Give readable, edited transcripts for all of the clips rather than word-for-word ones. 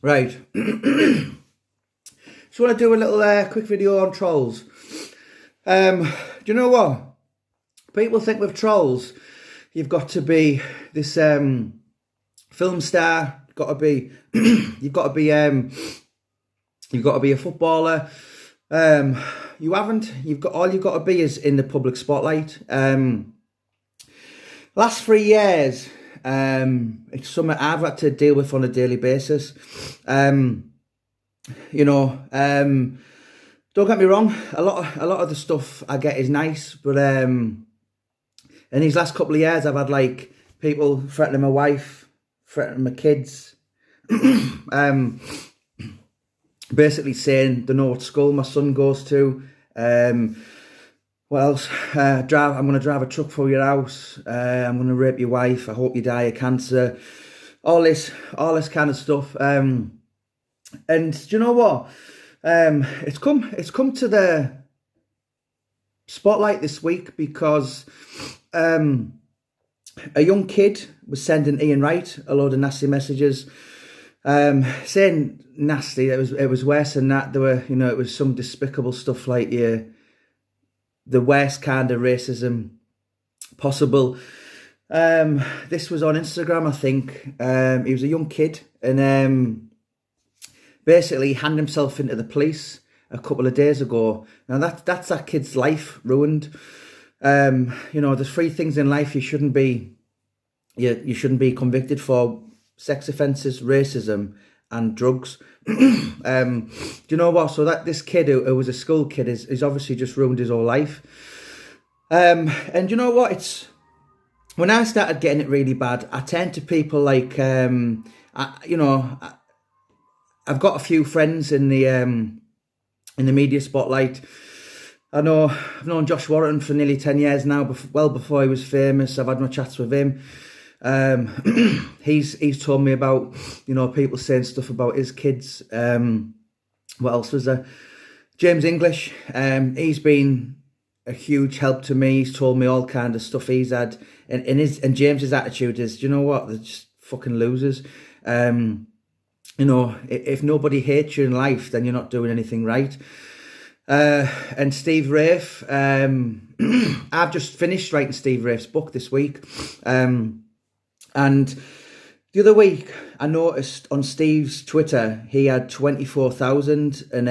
Right. Just want to do a little quick video on trolls. Do you know what? People think with trolls, you've got to be this film star. Got to be, you've got to be, you've got to be a footballer. You haven't. All you've got to be is in the public spotlight. Last 3 years, it's something I've had to deal with on a daily basis. You know, don't get me wrong. A lot of the stuff I get is nice, but in these last couple of years, I've had like people threatening my wife, threatening my kids, basically saying they know what school my son goes to. What else? I'm going to drive a truck for your house. I'm going to rape your wife. I hope you die of cancer. All this kind of stuff. And do you know what? It's come to the spotlight this week because a young kid was sending Ian Wright a load of nasty messages, saying nasty. It was worse than that. There were, it was some despicable stuff like the worst kind of racism possible. This was on Instagram, I think. He was a young kid, and basically handed himself into the police a couple of days ago. Now that's that kid's life ruined. There's three things in life you shouldn't be convicted for: sex offences, racism, and drugs. Do you know what? So that this kid who was a school kid is obviously just ruined his whole life. And you know what? It's when I started getting it really bad, I turned to people like I've got a few friends in the media spotlight. I've known Josh Warrington for nearly 10 years now, well before he was famous. I've had my chats with him. He's told me about, people saying stuff about his kids. What else was there? James English. He's been a huge help to me. He's told me all kind of stuff he's had. And James's attitude is, do you know what? They're just fucking losers. If nobody hates you in life, then you're not doing anything right. And Steve Rafe, I've just finished writing Steve Rafe's book this week. And the other week, I noticed on Steve's Twitter, he had 24,000. And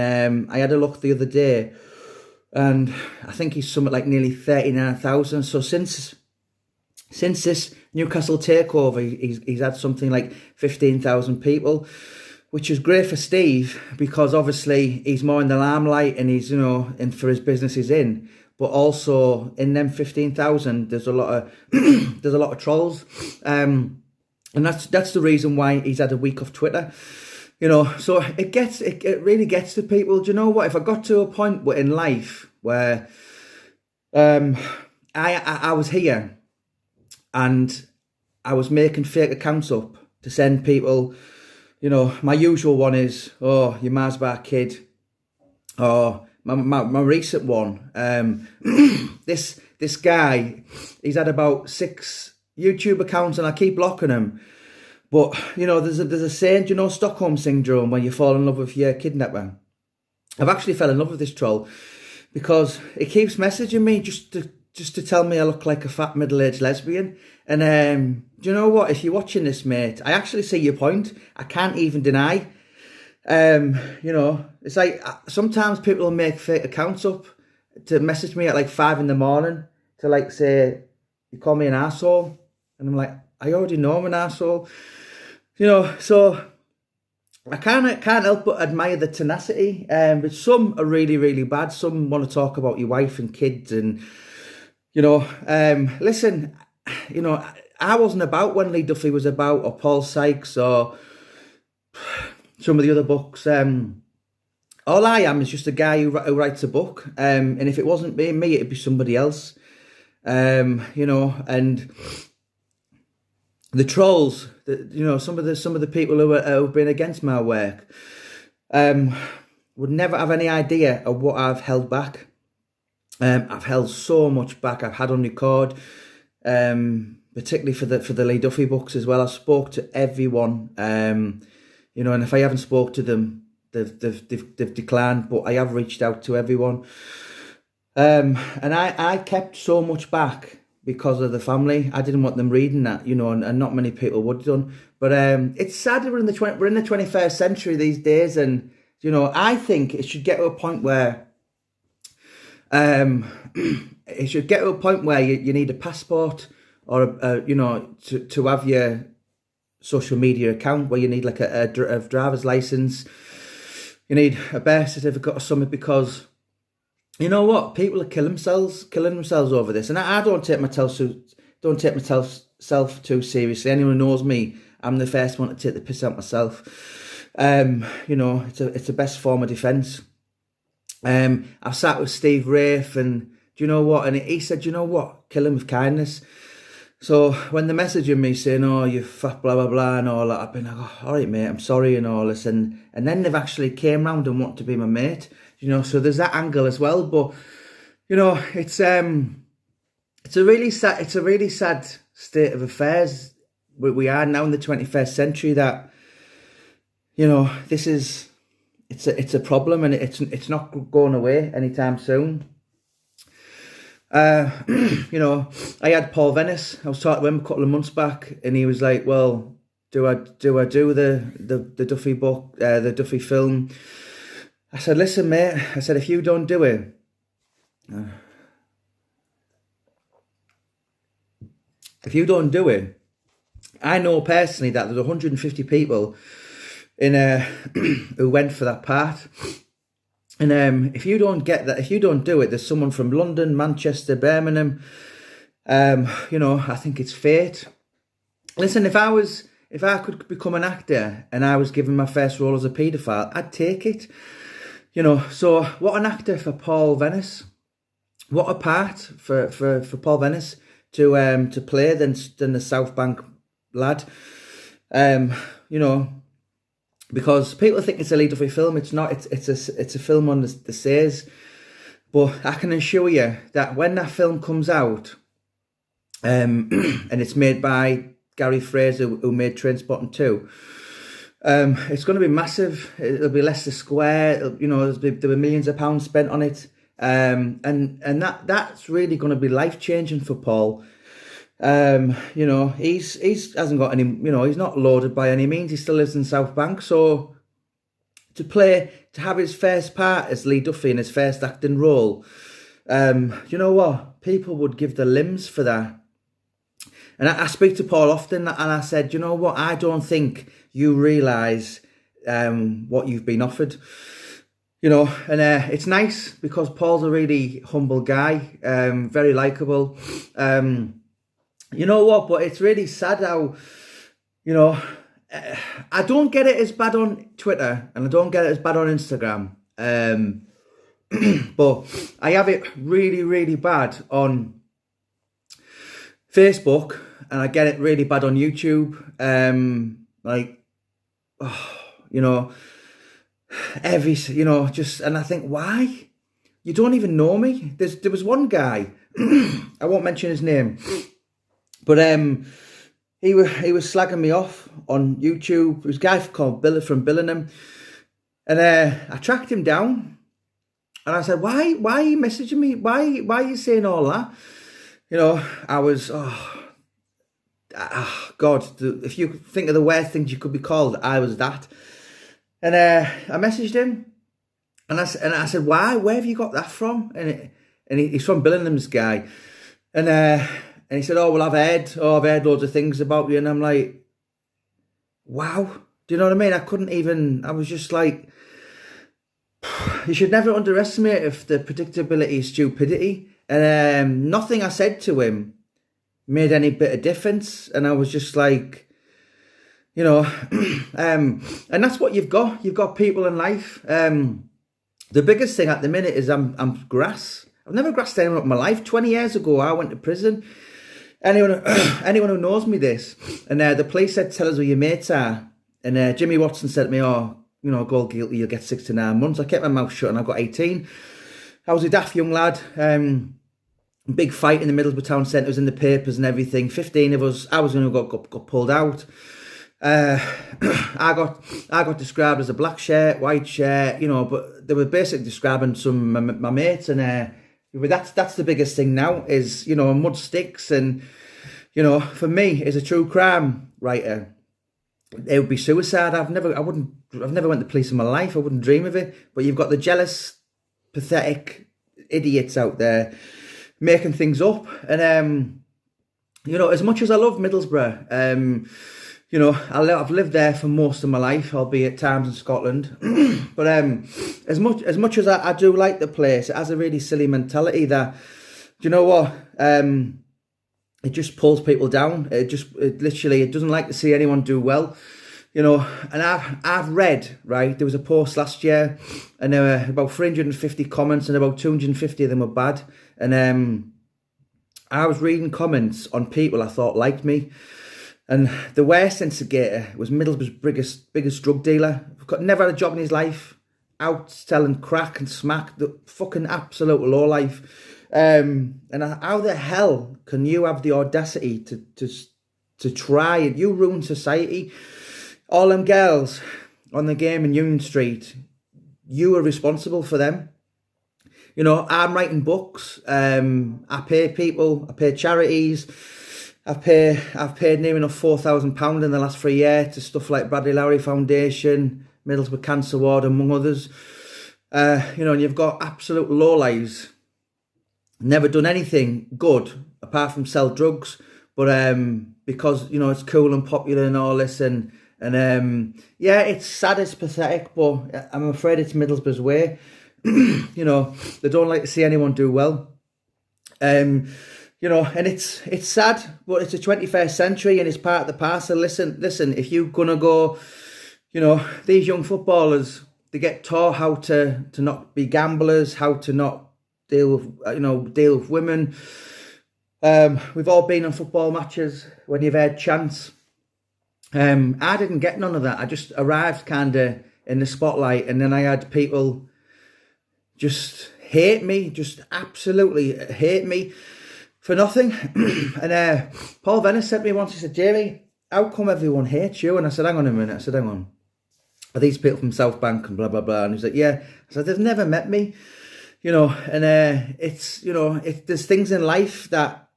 I had a look the other day, and I think he's something like nearly 39,000. So since this Newcastle takeover, he's had something like 15,000 people, which is great for Steve because obviously he's more in the limelight and he's, and for his business he's in. But also in them 15,000, there's a lot of trolls, and that's the reason why he's had a week off Twitter. So it really gets to people. Do you know what? If I got to a point in life where I was here and I was making fake accounts up to send people, my usual one is, oh, you Marsbar kid, or my recent one, this guy, he's had about 6 YouTube accounts and I keep blocking him. But, there's a saying, Stockholm Syndrome, when you fall in love with your kidnapper. I've actually fell in love with this troll because it keeps messaging me just to tell me I look like a fat middle-aged lesbian. And do you know what? If you're watching this, mate, I actually see your point. I can't even deny. It's like sometimes people will make fake accounts up to message me at like 5 a.m. to like say, you call me an arsehole. And I'm like, I already know I'm an arsehole. So I can't help but admire the tenacity. But some are really, really bad. Some want to talk about your wife and kids and, listen, I wasn't about when Lee Duffy was about, or Paul Sykes, or some of the other books. All I am is just a guy who writes a book. And if it wasn't me, it'd be somebody else. And the trolls, some of the people who have been against my work, would never have any idea of what I've held back. I've held so much back. I've had on record, particularly for the Lee Duffy books as well. I spoke to everyone. you know, and if I haven't spoke to them, they've declined, but I have reached out to everyone. And I kept so much back because of the family. I didn't want them reading that, you know, and not many people would have done. But it's sad that we're in the 21st century these days, and you know, I think it should get to a point where it should get to a point where you need a passport or you know, to have your social media account, where you need like a driver's license, you need a birth certificate or something, because you know what, people are killing themselves over this, and I don't take myself too seriously. Anyone who knows me, I'm the first one to take the piss out myself. You know, it's the best form of defence. I've sat with Steve Rafe, and do you know what? And he said, you know what, kill him with kindness. So when they're messaging me saying, oh, you fat blah, blah, blah, and all that, I've been like, oh, all right, mate, I'm sorry and all this. And then they've actually came round and want to be my mate, you know, so there's that angle as well. But, you know, it's a really sad state of affairs we are now in the 21st century, that, you know, it's a problem, and it's not going away anytime soon. You know, I had Paul Venice. I was talking to him a couple of months back, and he was like, "Well, do I do the Duffy book, the Duffy film?" I said, "Listen, mate," I said, "if you don't do it, I know personally that there's 150 people in who went for that part." And if you don't get that, if you don't do it, there's someone from London, Manchester, Birmingham. You know, I think it's fate. Listen, if I could become an actor and I was given my first role as a paedophile, I'd take it. You know, so what an actor for Paul Venice. What a part for Paul Venice to play than the South Bank lad. You know, because people think it's a Lee Duffy film. It's not. It's a film on the Seas. But I can assure you that when that film comes out, and it's made by Gary Fraser, who made Trainspotting 2, it's going to be massive. It'll be Leicester Square. You know, there'll be millions of pounds spent on it, and that's really going to be life changing for Paul. You know, he's hasn't got any, you know, he's not loaded by any means. He still lives in South Bank, so to have his first part as Lee Duffy in his first acting role, you know what, people would give their limbs for that. And I speak to Paul often, and I said, you know what, I don't think you realise what you've been offered. You know, and it's nice because Paul's a really humble guy, very likeable. You know what, but it's really sad how, you know, I don't get it as bad on Twitter, and I don't get it as bad on Instagram. But I have it really, really bad on Facebook, and I get it really bad on YouTube. Like, oh, you know, you know, just, and I think, why? You don't even know me. There was one guy, I won't mention his name, but he was slagging me off on YouTube. It was a guy called Bill from Billingham, and I tracked him down, and I said, "Why are you messaging me? Why are you saying all that?" You know, I was, God, if you think of the worst things you could be called, I was that. And I messaged him, and I said, "Why? Where have you got that from?" And he's from Billingham's, guy, and he said, "Oh, well, I've heard loads of things about you." And I'm like, wow, do you know what I mean? I was just like, you should never underestimate if the predictability is stupidity. And nothing I said to him made any bit of difference. And I was just like, you know, and that's what you've got. You've got people in life. The biggest thing at the minute is I'm grass. I've never grassed anyone up in my life. 20 years ago, I went to prison. Anyone who knows me this, and the police said, "Tell us who your mates are." And Jimmy Watson said to me, "Oh, you know, go guilty, you'll get 6 to 9 months." I kept my mouth shut, and I got 18. I was a daft young lad. Big fight in the Middlesbrough town centre, was in the papers and everything. 15 of us. I was going to got pulled out. Uh, I got described as a black shirt, white shirt, but they were basically describing some of my mates, and but that's the biggest thing now is mud sticks, and for me as a true crime writer, it would be suicide. I've never went to police in my life. I wouldn't dream of it. But you've got the jealous, pathetic idiots out there making things up, and as much as I love Middlesbrough, I've lived there for most of my life, albeit at times in Scotland. But as much as I do like the place, it has a really silly mentality that, do you know what? It just pulls people down. It doesn't like to see anyone do well. And I've read, right, there was a post last year and there were about 350 comments and about 250 of them were bad. And I was reading comments on people I thought liked me. And the worst instigator was Middlesbrough's biggest drug dealer. Never had a job in his life. Out selling crack and smack. The fucking absolute lowlife. And how the hell can you have the audacity to try and you ruin society? All them girls on the game in Union Street, you are responsible for them. I'm writing books. I pay people. I pay charities. I've paid near enough £4,000 in the last 3 years to stuff like Bradley Lowry Foundation, Middlesbrough Cancer Ward, among others. And you've got absolute lowlives. Never done anything good apart from sell drugs, but because it's cool and popular and all this, and it's sad, it's pathetic, but I'm afraid it's Middlesbrough's way. They don't like to see anyone do well. And it's sad, but it's the 21st century and it's part of the past. So listen, if you're gonna go, these young footballers, they get taught how to not be gamblers, how to not deal with women. We've all been on football matches when you've had chance. I didn't get none of that. I just arrived kind of in the spotlight, and then I had people just hate me, just absolutely hate me for nothing. And Paul Venice said to me once, he said, "Jamie, how come everyone hates you?" And I said, hang on a minute. I said, hang on. Are these people from South Bank and blah, blah, blah? And he said, yeah. I said, they've never met me. And there's things in life that,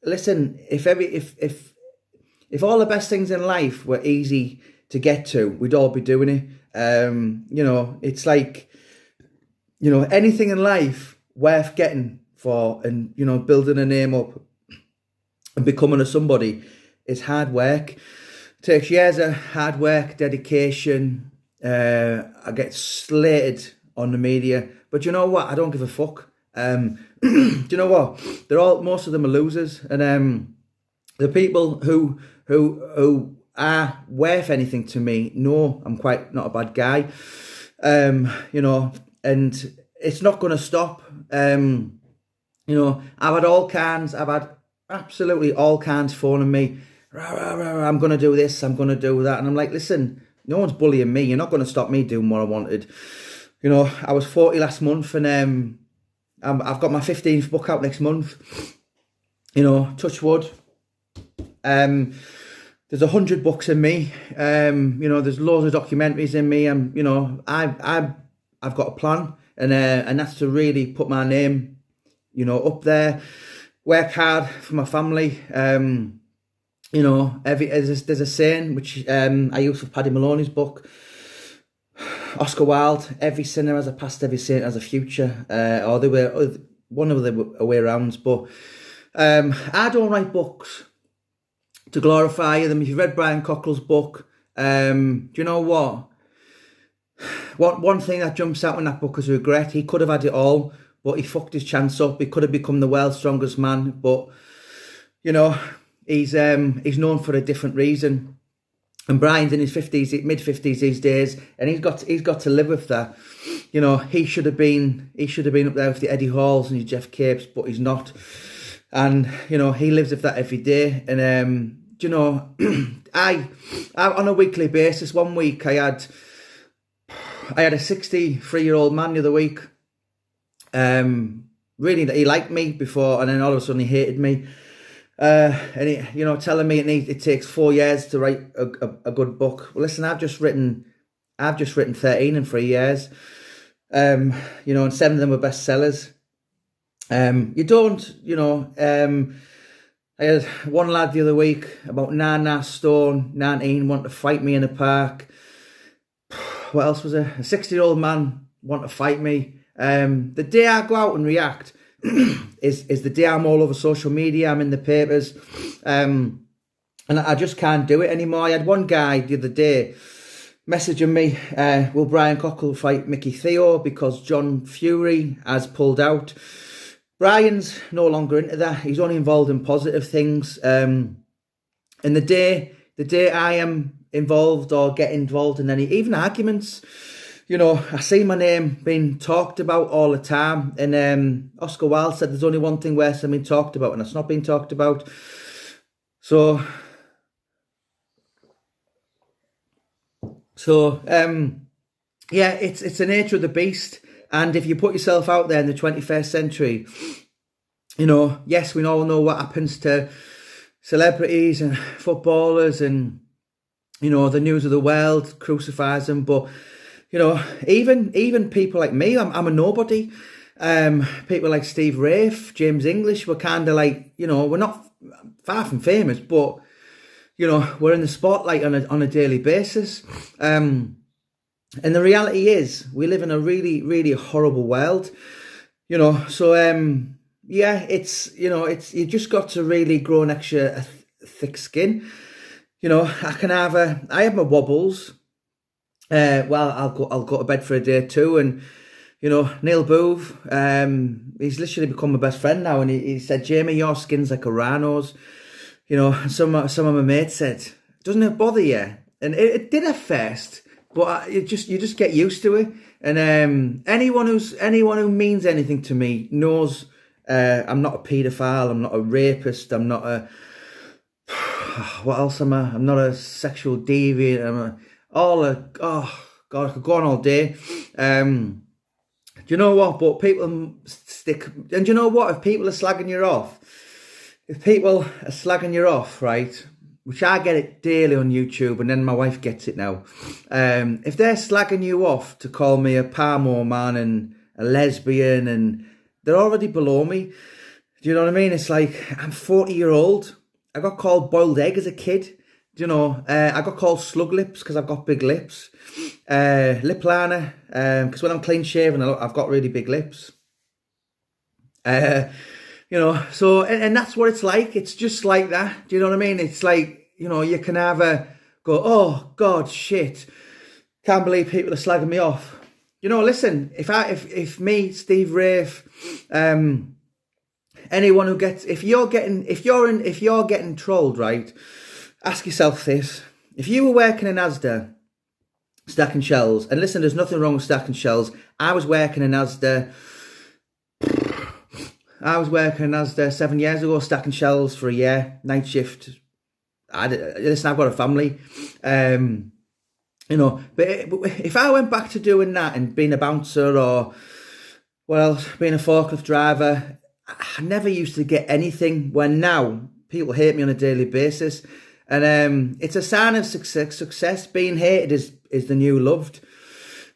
listen, if all the best things in life were easy to get to, we'd all be doing it. It's like, anything in life worth getting for and, building a name up and becoming a somebody is hard work. It takes years of hard work, dedication. I get slated on the media, but you know what? I don't give a fuck. Do you know what? Most of them are losers, and the people who are worth anything to me know I'm quite not a bad guy. And it's not going to stop. I've had all kinds. I've had absolutely all kinds phoning me. Rah, rah, rah, I'm going to do this. I'm going to do that, and I'm like, listen, no one's bullying me. You're not going to stop me doing what I wanted. I was 40 last month, and I've got my 15th book out next month. Touch wood. There's 100 books in me. There's loads of documentaries in me. I've got a plan, and that's to really put my name, up there. Work hard for my family. There's a saying which I used for Paddy Maloney's book. Oscar Wilde, every sinner has a past, every saint has a future. Or they were one of the way rounds. But I don't write books to glorify them. If you've read Brian Cockrell's book, do you know what? One thing that jumps out in that book is regret. He could have had it all, but he fucked his chance up. He could have become the world's strongest man, but he's known for a different reason. And Brian's in his mid-50s these days, and he's got to live with that. He should have been up there with the Eddie Halls and his Jeff Capes, but he's not. And he lives with that every day. And I on a weekly basis. One week I had a 63-year-old man the other week. Really, he liked me before, and then all of a sudden he hated me. And telling me it takes 4 years to write a good book. Well, listen, I've just written 13 in 3 years. And 7 of them were bestsellers. You don't, I had one lad the other week, about 9.5 stone, 19, wanted to fight me in a park. What else was there? A 60-year-old man wanted to fight me. The day I go out and react is the day I'm all over social media, I'm in the papers, and I just can't do it anymore. I had one guy the other day messaging me, will Brian Cockle fight Mickey Theo because John Fury has pulled out? Brian's no longer into that. He's only involved in positive things. And the day I am involved or get involved in any, even arguments, I see my name being talked about all the time. And Oscar Wilde said there's only one thing worse than being talked about, and it's not being talked about. So yeah, it's the nature of the beast. And if you put yourself out there in the 21st century, yes, we all know what happens to celebrities and footballers and, the news of the world crucifies them. But, even people like me, I'm a nobody. People like Steve Rafe, James English, we're kind of like, we're not far from famous, but, we're in the spotlight on a daily basis. And the reality is we live in a really, really horrible world, so, yeah, it's you just got to really grow an extra thick skin. I have my wobbles. Well, I'll go to bed for a day too. And, Neil Booth, he's literally become my best friend now. And he said, Jamie, your skin's like a rhino's. Some of my mates said, doesn't it bother you? And it did at first. But you just get used to it, and anyone who means anything to me knows I'm not a paedophile, I'm not a rapist, I'm not a what else am I? I'm not a sexual deviant. Oh God, I could go on all day. Do you know what? But people stick, and do you know what? If people are slagging you off, right? Which I get it daily on YouTube, and then my wife gets it now. If they're slagging you off to call me a Palmo man and a lesbian, and they're already below me, do you know what I mean? It's like, I'm 40-year-old. I got called boiled egg as a kid. I got called slug lips because I've got big lips. Lip liner, because when I'm clean shaven, I've got really big lips. So, and that's what it's like. It's just like that. Do you know what I mean? It's like, you can either go, oh, God, shit. Can't believe people are slagging me off. Listen, if me, Steve Rafe, anyone who gets, if you're getting trolled, right, ask yourself this. If you were working in Asda, stacking shelves, and listen, there's nothing wrong with stacking shelves. I was working in Asda 7 years ago, stacking shelves for a year, night shift. Listen, I've got a family, but if I went back to doing that and being a bouncer or, being a forklift driver, I never used to get anything, when now people hate me on a daily basis. And it's a sign of success. Being hated is the new loved.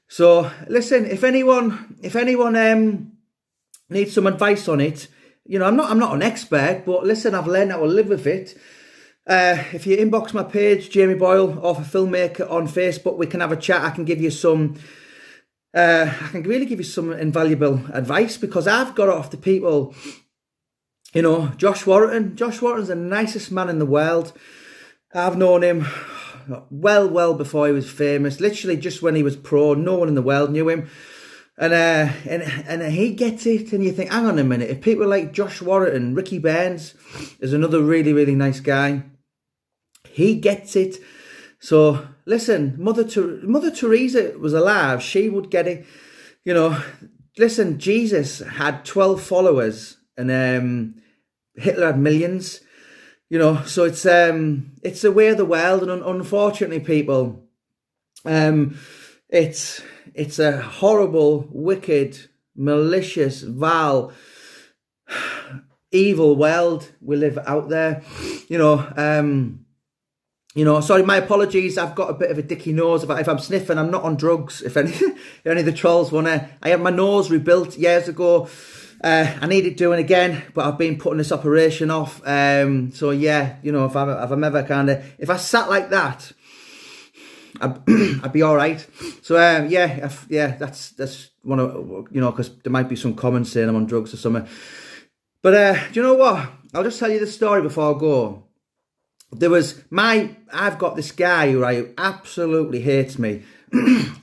So listen, if anyone needs some advice on it, I'm not an expert, but listen, I've learned how to live with it. If you inbox my page, Jamie Boyle, or a filmmaker on Facebook, we can have a chat. I can give you some invaluable advice, because I've got it off the people. Josh Warrington. Josh Warrington's the nicest man in the world. I've known him well before he was famous. Literally just when he was pro, no one in the world knew him. And he gets it, and you think, hang on a minute, if people like Josh Warrington, Ricky Burns is another really, really nice guy. He gets it. So listen, Mother Teresa was alive, she would get it. Listen, Jesus had 12 followers, and Hitler had millions. So it's the way of the world, and unfortunately, people, it's a horrible, wicked, malicious, vile, evil world we live out there. Sorry, my apologies. I've got a bit of a dicky nose. If I'm sniffing, I'm not on drugs. If any, if any of the trolls want to, I had my nose rebuilt years ago. I need it doing again, but I've been putting this operation off. So yeah, if I'm ever if I sat like that, I'd be all right. So that's one of because there might be some comments saying I'm on drugs or something. But do you know what? I'll just tell you the story before I go. I've got this guy who absolutely hates me.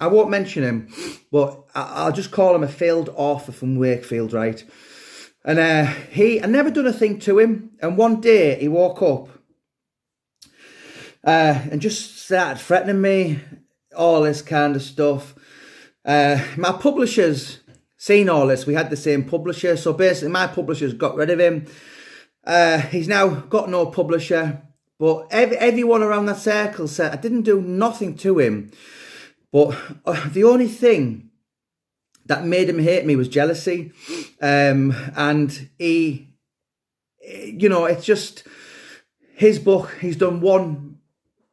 I won't mention him, but I'll just call him a failed author from Wakefield, right? And I never done a thing to him. And one day he woke up and just started threatening me, all this kind of stuff. My publishers seen all this. We had the same publisher, so basically my publishers got rid of him. He's now got no publisher. But everyone around that circle said I didn't do nothing to him. But the only thing that made him hate me was jealousy. And he, it's just his book. He's done one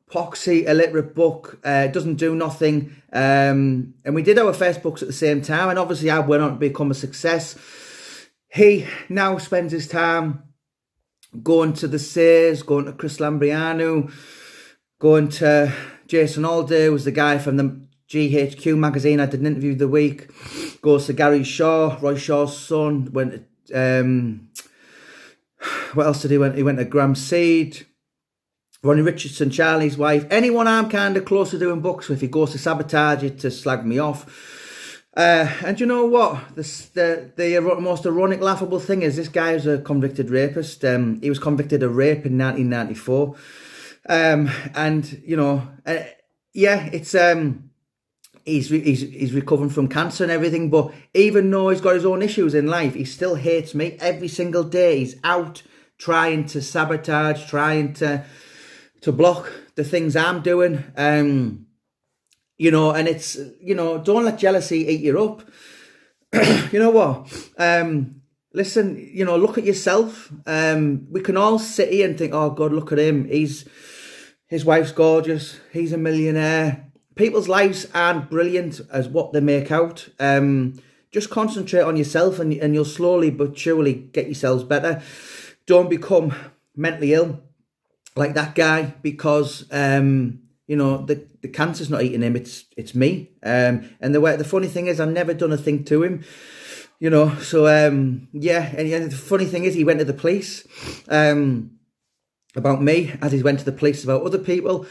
poxy, illiterate book, doesn't do nothing. And we did our first books at the same time. And obviously I went on to become a success. He now spends his time going to the Sayers, going to Chris Lambrianou, going to Jason Alday, who was the guy from the GHQ magazine I did an interview the week. Goes to Gary Shaw, Roy Shaw's son. Went to, what else did he went? He went to Graham Seed, Ronnie Richardson, Charlie's wife. Anyone I'm kind of close to doing books with, he goes to sabotage it, to slag me off. And you know what? The most ironic, laughable thing is this guy is a convicted rapist. He was convicted of rape in 1994. He's recovering from cancer and everything. But even though he's got his own issues in life, he still hates me every single day. He's out trying to sabotage, trying to block the things I'm doing. And it's, don't let jealousy eat you up. You know what? Listen, look at yourself. We can all sit here and think, oh God, look at him. His wife's gorgeous. He's a millionaire. People's lives aren't brilliant as what they make out. Just concentrate on yourself and you'll slowly but surely get yourselves better. Don't become mentally ill like that guy because, the cancer's not eating him, it's me. And the funny thing is, I've never done a thing to him, so, and the funny thing is, he went to the police about me, as he went to the police about other people,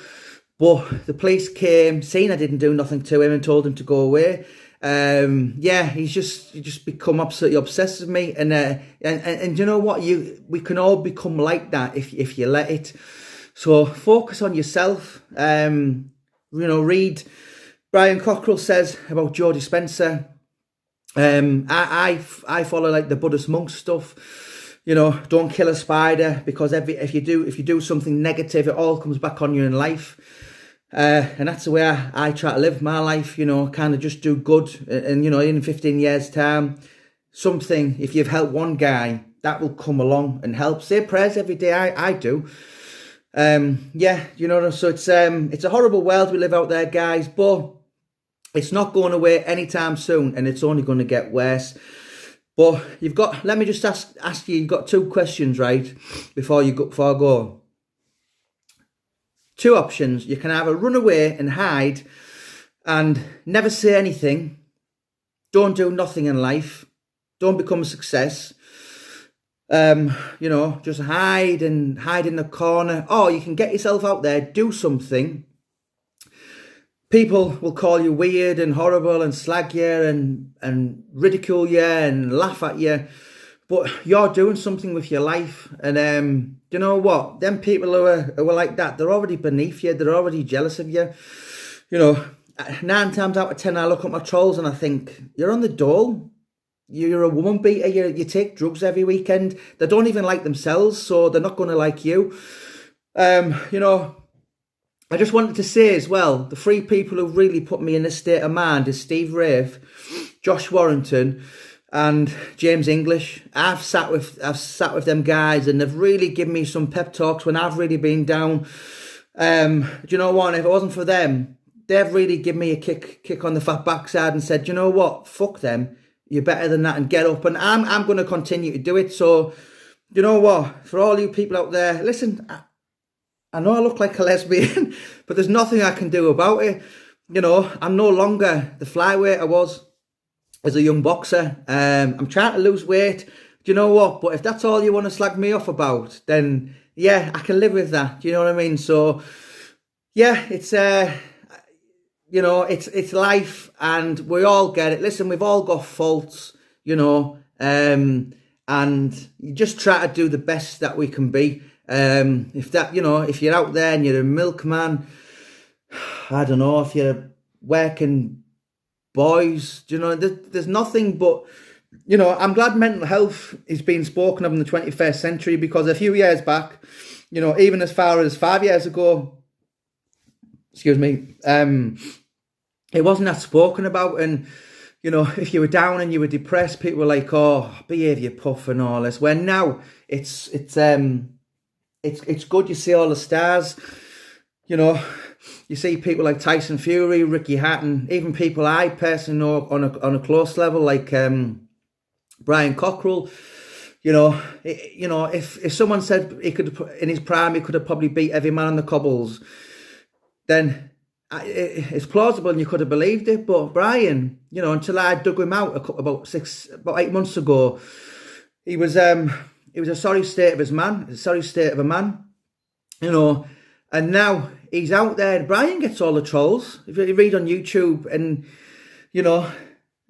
but the police came, seen I didn't do nothing to him and told him to go away. He's just become absolutely obsessed with me, and you know what, we can all become like that if you let it. So focus on yourself. Read Brian Cockrell says about Joe Dispenza. I follow like the Buddhist monk stuff. Don't kill a spider, because if you do something negative, it all comes back on you in life. And that's the way I try to live my life. Kind of just do good. And in 15 years' time, something, if you've helped one guy, that will come along and help. Say prayers every day. I do. So it's a horrible world we live out there, guys, but it's not going away anytime soon, and it's only going to get worse. But let me just ask you, you've got two questions, right, before I go. Two options. You can either run away and hide and never say anything, don't do nothing in life, don't become a success, just hide in the corner. Or you can get yourself out there, do something. People will call you weird and horrible and slag you and ridicule you and laugh at you. But you're doing something with your life. And you know what? Them people who are like that, they're already beneath you. They're already jealous of you. 9 times out of 10, I look at my trolls and I think, you're on the dole. You're a woman beater, you take drugs every weekend. They don't even like themselves, so they're not going to like you. I just wanted to say as well, the 3 people who really put me in this state of mind is Steve Rafe, Josh Warrington, and James English. I've sat with them guys, and they've really given me some pep talks when I've really been down. Do you know what? If it wasn't for them, they've really given me a kick on the fat backside and said, "Do you know what? Fuck them. You're better than that, and get up." And I'm going to continue to do it. So, you know what? For all you people out there, listen. I know I look like a lesbian, but there's nothing I can do about it. You know, I'm no longer the flyweight I was as a young boxer. I'm trying to lose weight. Do you know what? But if that's all you want to slag me off about, then yeah, I can live with that. Do you know what I mean? So yeah, it's you know, it's life, and we all get it. Listen, we've all got faults, you know, and you just try to do the best that we can be. If that, you know, if you're out there and you're a milkman, I don't know, if you're working boys, you know, there's nothing but, you know, I'm glad mental health is being spoken of in the 21st century, because a few years back, you know, even as far as 5 years ago, excuse me, it wasn't that spoken about. And, you know, if you were down and you were depressed, people were like, "Oh, behave, you puff," and all this. Where now it's good. You see all the stars, you know, you see people like Tyson Fury, Ricky Hatton, even people I personally know on a close level, like Brian Cockrell. You know, if someone said he could, in his prime, he could have probably beat every man on the cobbles, then it's plausible and you could have believed it. But Brian, you know, until I dug him out about 8 months ago, he was a sorry state of a man, you know, and now he's out there. Brian gets all the trolls. If you read on YouTube, and, you know,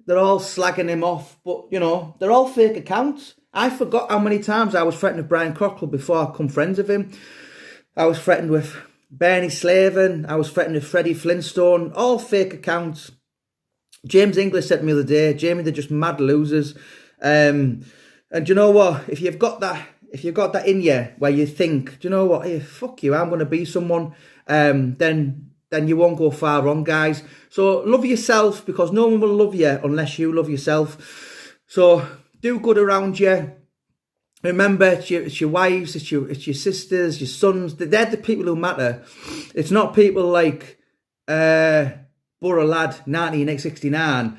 they're all slagging him off, but, you know, they're all fake accounts. I forgot how many times I was threatened with Brian Cockrell before I become friends with him. I was threatened with Bernie Slavin. I was threatened with Freddie Flintstone. All fake accounts. James English said to me the other day, "Jamie, they're just mad losers." And you know what? If you've got that in you where you think, "Do you know what? Hey, fuck you, I'm going to be someone," then you won't go far wrong, guys. So love yourself, because no one will love you unless you love yourself. So do good around you. Remember, it's your wives, it's your sisters, your sons. They're the people who matter. It's not people like Borough Lad 1969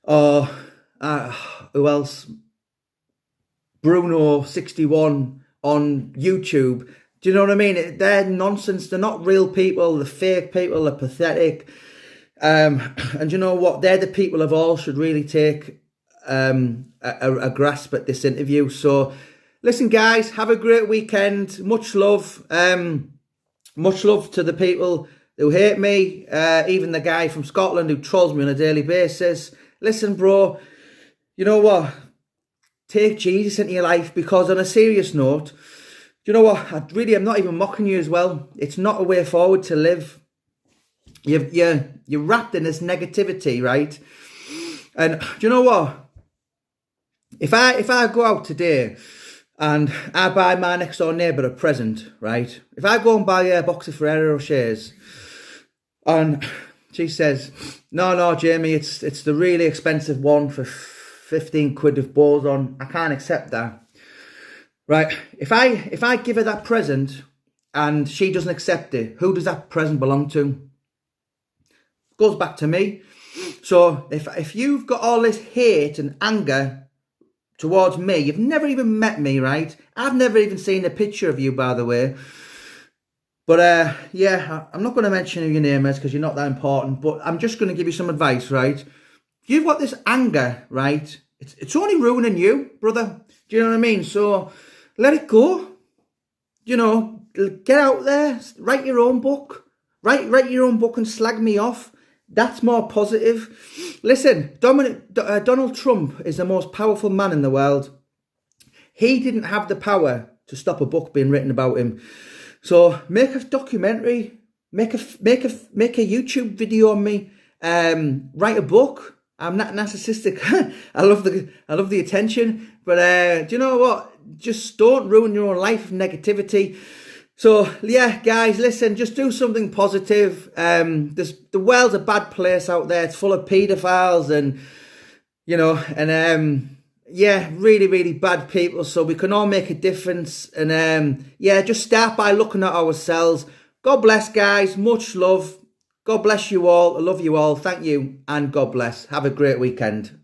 or who else? Bruno 61 on YouTube. Do you know what I mean? They're nonsense. They're not real people. They're fake people. They're pathetic. And you know what? They're the people of all should really take a grasp at this interview. So listen, guys, have a great weekend. Much love. Much love to the people who hate me. Even the guy from Scotland who trolls me on a daily basis. Listen, bro, you know what? Take Jesus into your life, because on a serious note, you know what? I'm not even mocking you as well. It's not a way forward to live. You're wrapped in this negativity, right? And do you know what? If I go out today and I buy my next door neighbour a present, right? If I go and buy a box of Ferrero Rochers, and she says, "No, Jamie, it's the really expensive one for 15 quid with balls on," I can't accept that. Right? If I give her that present and she doesn't accept it, who does that present belong to? It goes back to me. So if you've got all this hate and anger towards me, you've never even met me, right? I've never even seen a picture of you, by the way. But yeah, I'm not going to mention who your name is because you're not that important, but I'm just going to give you some advice, right? You've got this anger, right? It's only ruining you, brother. Do you know what I mean? So let it go. You know, get out there, write your own book. Write your own book and slag me off. That's more positive. Listen, Donald Trump is the most powerful man in the world. He didn't have the power to stop a book being written about him. So make a documentary, make a YouTube video on me, write a book. I'm not narcissistic. I love the attention, but do you know what? Just don't ruin your own life with negativity. So yeah, guys, listen, just do something positive. The world's a bad place out there. It's full of paedophiles and you know, and yeah, really, really bad people. So we can all make a difference. And yeah, just start by looking at ourselves. God bless, guys. Much love. God bless you all. I love you all. Thank you. And God bless. Have a great weekend.